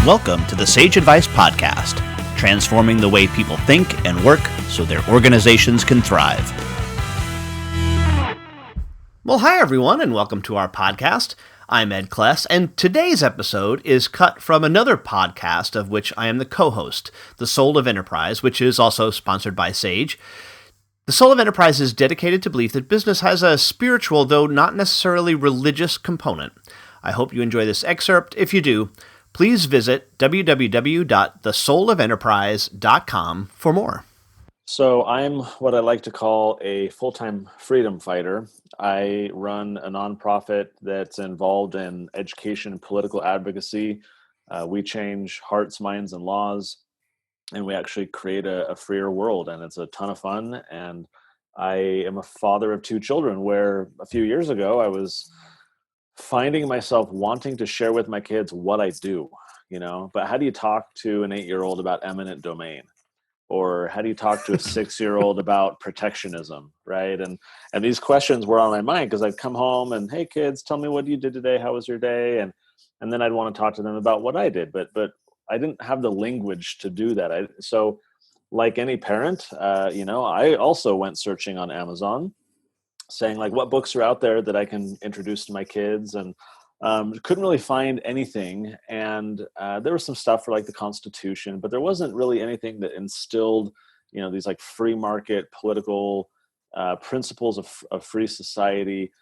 Welcome to the Sage Advice Podcast, transforming the way people think and work so their organizations can thrive. Well, hi everyone, and welcome to our podcast. I'm Ed Kless, and today's episode is cut from another podcast of which I am the co-host, The Soul of Enterprise, which is also sponsored by Sage. The Soul of Enterprise is dedicated to belief that business has a spiritual, though not necessarily religious, component. I hope you enjoy this excerpt. If you do, please visit www.thesoulofenterprise.com for more. So I'm what I like to call a full-time freedom fighter. I run a nonprofit that's involved in education and political advocacy. We change hearts, minds, and laws, and we actually create a freer world, and it's a ton of fun. And I am a father of two children, where a few years ago I was finding myself wanting to share with my kids what I do, but how do you talk to an 8-year-old about eminent domain? Or how do you talk to a 6-year-old about protectionism, right? And these questions were on my mind because I'd come home and, hey kids, tell me what you did today. How was your day? And then I'd want to talk to them about what I did, but I didn't have the language to do that. So like any parent, I also went searching on Amazon, saying like, what books are out there that I can introduce to my kids, and couldn't really find anything. And there was some stuff for like the Constitution, but there wasn't really anything that instilled, these like free market political principles of free society.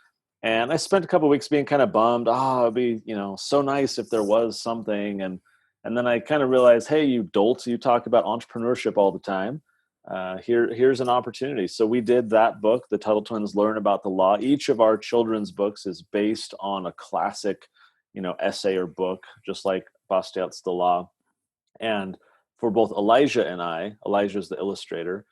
And I spent a couple of weeks being kind of bummed. It'd be, so nice if there was something. And then I kind of realized, hey, you dolts, you talk about entrepreneurship all the time. Here's an opportunity. So we did that book, The Tuttle Twins Learn About the Law. Each of our children's books is based on a classic, essay or book, just like Bastiat's The Law. And for both Elijah and I, Elijah's the illustrator,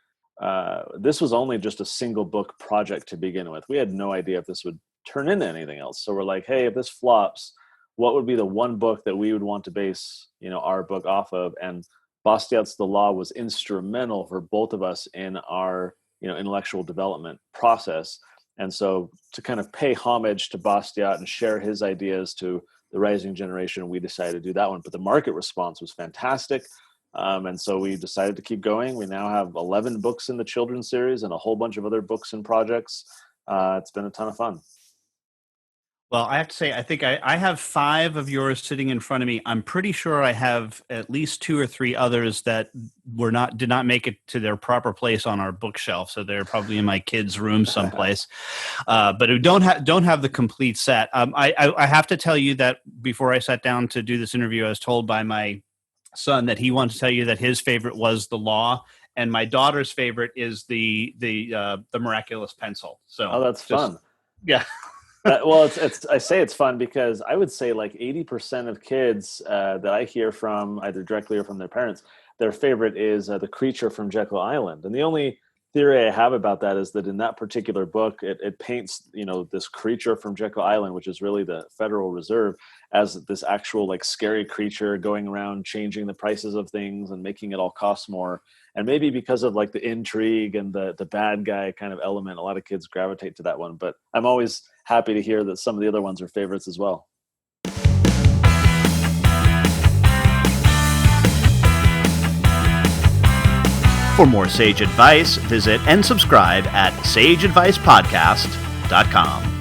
this was only just a single book project to begin with. We had no idea if this would turn into anything else. So we're like, hey, if this flops, what would be the one book that we would want to base, our book off of? And Bastiat's The Law was instrumental for both of us in our, intellectual development process. And so to kind of pay homage to Bastiat and share his ideas to the rising generation, we decided to do that one. But the market response was fantastic. And so we decided to keep going. We now have 11 books in the children's series and a whole bunch of other books and projects. It's been a ton of fun. Well, I have to say, I think I have 5 of yours sitting in front of me. I'm pretty sure I have at least 2 or 3 others that did not make it to their proper place on our bookshelf. So they're probably in my kids' room someplace, but who don't have the complete set. I have to tell you that before I sat down to do this interview, I was told by my son that he wanted to tell you that his favorite was The Law, and my daughter's favorite is the Miraculous Pencil. So that's fun. Yeah. Well, I say it's fun because I would say like 80% of kids that I hear from either directly or from their parents, their favorite is The Creature from Jekyll Island. And the only theory I have about that is that in that particular book, it paints, this creature from Jekyll Island, which is really the Federal Reserve, as this actual like scary creature going around changing the prices of things and making it all cost more. And maybe because of like the intrigue and the bad guy kind of element, a lot of kids gravitate to that one. But I'm always happy to hear that some of the other ones are favorites as well. For more Sage advice, visit and subscribe at sageadvicepodcast.com.